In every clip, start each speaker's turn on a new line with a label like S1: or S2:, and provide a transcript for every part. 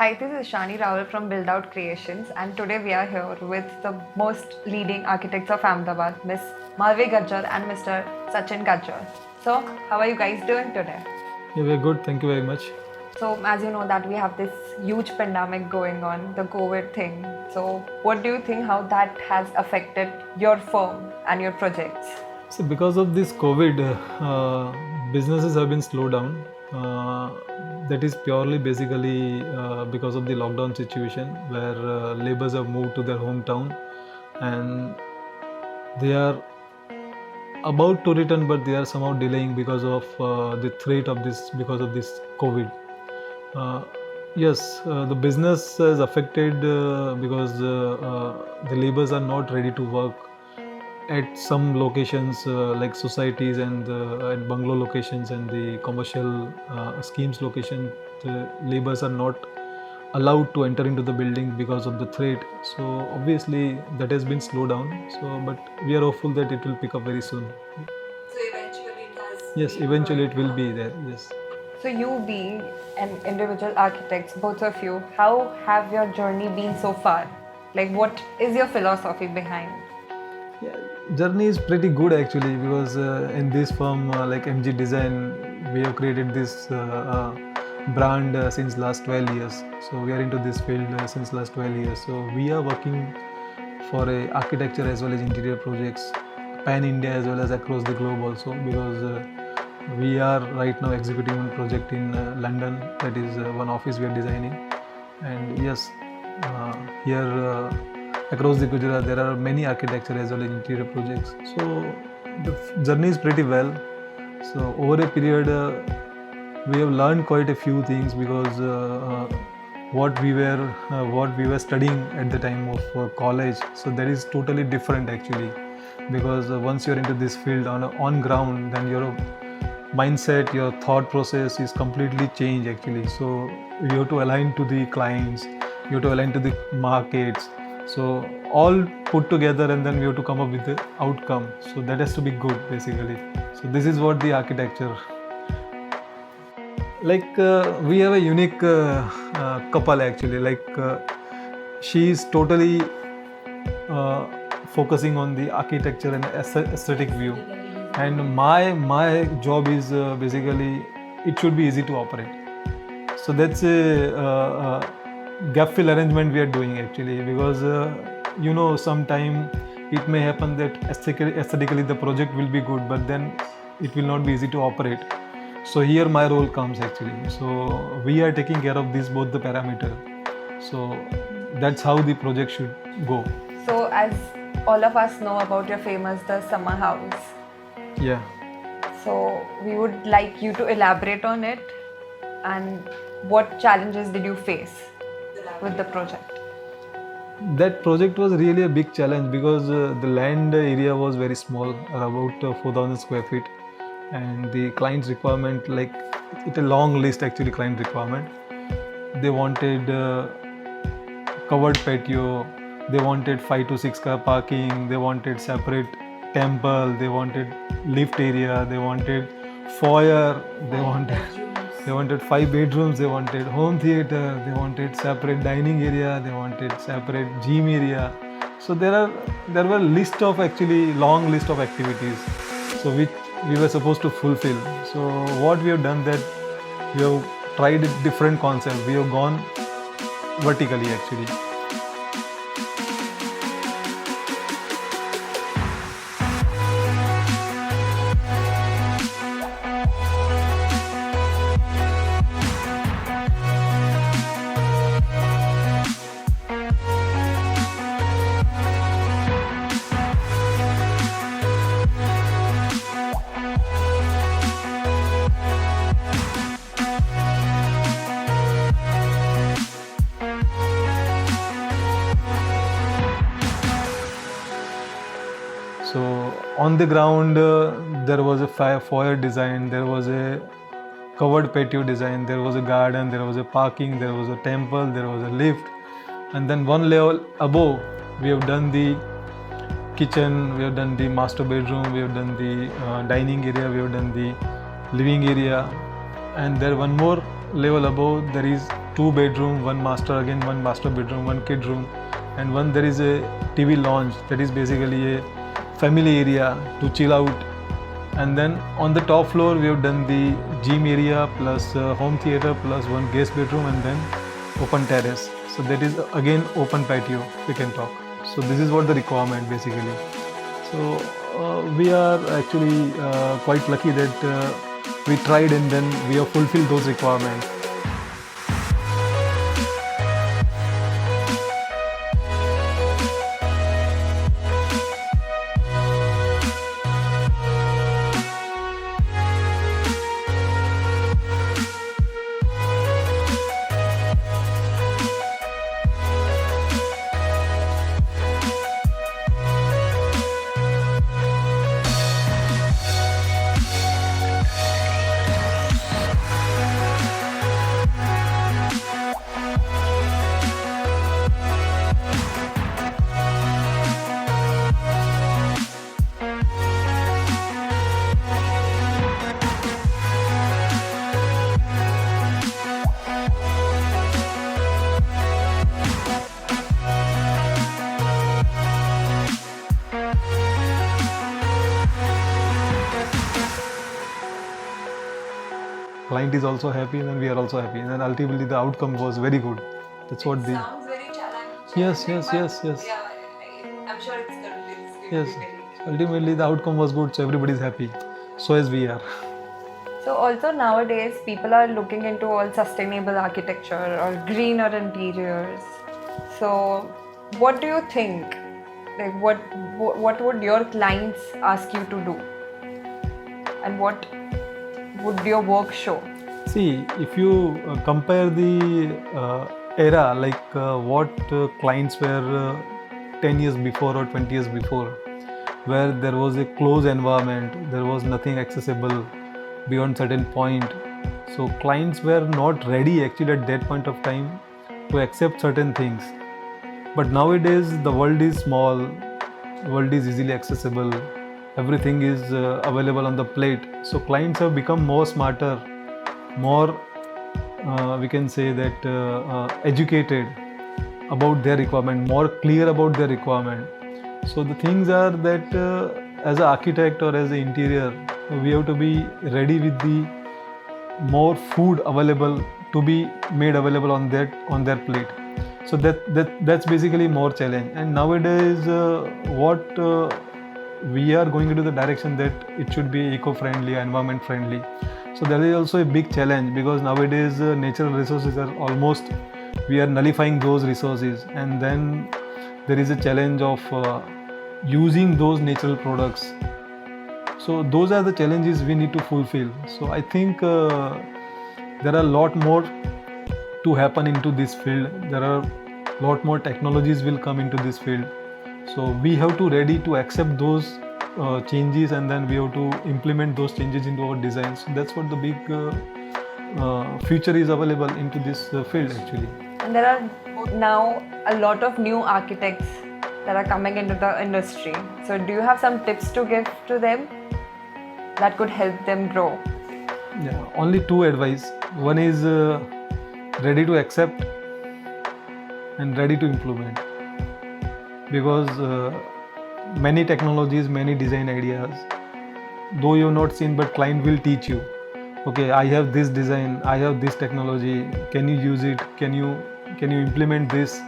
S1: Hi, this is Shani Rawal from Build Out Creations, and today we are here with the most leading architects of Ahmedabad, Miss Malvi Gajjar and Mr. Sachin Gajjar. So, how are you guys doing today?
S2: Yeah, we're good. Thank you very much.
S1: So, as you know that we have this huge pandemic going on, the COVID thing. So, what do you think how that has affected your firm and your projects?
S2: So, because of this COVID, businesses have been slowed down. That is purely basically because of the lockdown situation where laborers have moved to their hometown and they are about to return, but they are somehow delaying because of the threat of this, because of this COVID. Uh, yes, the business is affected because the laborers are not ready to work at some locations like societies and bungalow locations and the commercial schemes location. The laborers are not allowed to enter into the building because of the threat. So obviously that has been slowed down. So but we are hopeful that it will pick up very soon.
S1: So, eventually, it has.
S2: Yes, eventually it will be there. Yes.
S1: So, you being an individual architect, both of you, how have your journey been so far? Like, what is your philosophy behind?
S2: Yeah, journey is pretty good actually because in this firm like MG Design, we have created this brand since last 12 years. So we are into this field since last 12 years. So we are working for a architecture as well as interior projects, pan India as well as across the globe also, because we are right now executing one project in London. That is one office we are designing, and yes, here across the Gujarat there are many architecture as well as interior projects. So the journey is pretty well. So over a period we have learned quite a few things because what we were studying at the time of college, so that is totally different actually, because once you're into this field on ground, then your mindset, your thought process is completely changed actually. So you have to align to the clients, you have to align to the markets, so all put together, and then we have to come up with the outcome. So that has to be good basically. So this is what the architecture, like we have a unique couple actually, like she is totally focusing on the architecture and aesthetic view, and my job is basically it should be easy to operate. So that's a gap fill arrangement we are doing actually, because sometime it may happen that aesthetically the project will be good, but then it will not be easy to operate. So here my role comes actually. So we are taking care of both the parameter. So that's how the project should go.
S1: So, as all of us know about your famous The Summer House,
S2: Yeah.
S1: so we would like you to elaborate on it and what challenges did you face with the project?
S2: That project was really a big challenge because the land area was very small, about 4,000 square feet, and the client's requirement, like it's a long list actually, client requirement. They wanted covered patio, they wanted 5 to 6 car parking, they wanted separate temple, they wanted lift area, they wanted foyer, they wanted 5 bedrooms, they wanted home theater, they wanted separate dining area, they wanted separate gym area. So there were long list of activities, so which we were supposed to fulfill. So what we have done, that we have tried a different concept. We have gone vertically actually. So on the ground there was a foyer design, there was a covered patio design, there was a garden, there was a parking, there was a temple, there was a lift, and then one level above we have done the kitchen, we have done the master bedroom, we have done the dining area, we have done the living area, and there one more level above there is 2 bedroom, one master, again one master bedroom, one kid room, and one there is a TV lounge, that is basically a family area to chill out. And then on the top floor we have done the gym area plus home theater plus one guest bedroom and then open terrace. So that is again open patio, we can talk. So this is what the requirement basically. So we are actually quite lucky that we tried and then we have fulfilled those requirements. Client is also happy and then we are also happy, and then ultimately the outcome was very good. That's what the
S1: Sounds very challenging.
S2: Yes,
S1: but
S2: yes.
S1: Yeah, I'm sure it's going to be
S2: Yes,
S1: very
S2: ultimately the outcome was good, so everybody is happy. So as we are.
S1: So also nowadays people are looking into all sustainable architecture or greener interiors. So what do you think? Like what would your clients ask you to do? And what would your work show?
S2: See, if you compare the era, like what clients were 10 years before or 20 years before, where there was a closed environment, there was nothing accessible beyond certain point. So clients were not ready actually at that point of time to accept certain things. But nowadays the world is small, the world is easily accessible, everything is available on the plate. So clients have become more smarter, more we can say that educated about their requirement, more clear about their requirement. So the things are that as an architect or as an interior, we have to be ready with the more food available to be made available on their plate. So that's basically more challenge. And nowadays what we are going into the direction that it should be eco-friendly, environment friendly. So there is also a big challenge, because nowadays natural resources are almost, we are nullifying those resources, and then there is a challenge of using those natural products. So those are the challenges we need to fulfill. So I think there are a lot more to happen into this field. There are a lot more technologies will come into this field. So we have to ready to accept those changes, and then we have to implement those changes into our designs. So that's what the big future is available into this field actually.
S1: And there are now a lot of new architects that are coming into the industry. So do you have some tips to give to them that could help them grow?
S2: Yeah, only two advice. One is ready to accept and ready to implement, because many technologies, many design ideas, though you have not seen, but client will teach you. Okay, I have this design, I have this technology, can you use it, can you implement this?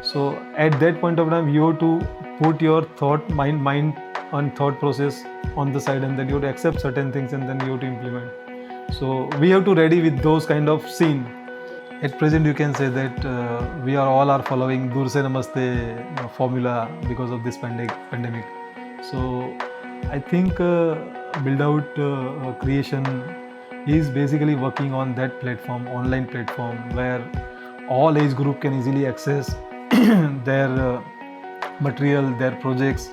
S2: So at that point of time you have to put your mind and thought process on the side, and then you have to accept certain things, and then you have to implement. So we have to ready with those kind of scene. At present you can say that we are following Dur Se Namaste formula because of this pandemic. So I think Build Out Creation is basically working on that platform, online platform, where all age group can easily access their material, their projects,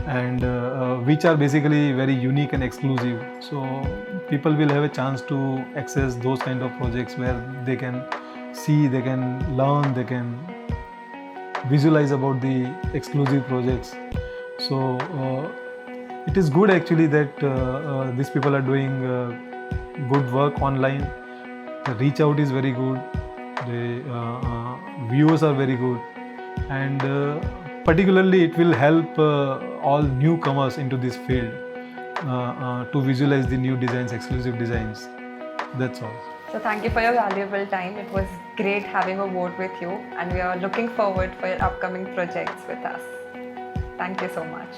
S2: and which are basically very unique and exclusive. So people will have a chance to access those kind of projects where they can see, they can learn, they can visualize about the exclusive projects. So it is good actually that these people are doing good work online. The reach out is very good, The views are very good, and particularly it will help all newcomers into this field to visualize the new designs, exclusive designs. That's all.
S1: So thank you for your valuable time. It was great having a word with you, and we are looking forward for your upcoming projects with us. Thank you so much.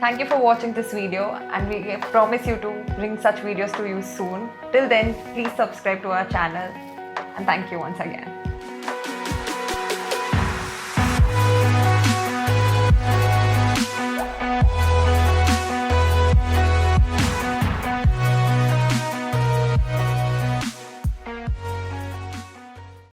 S1: Thank you for watching this video, and we promise you to bring such videos to you soon. Till then, please subscribe to our channel, and thank you once again.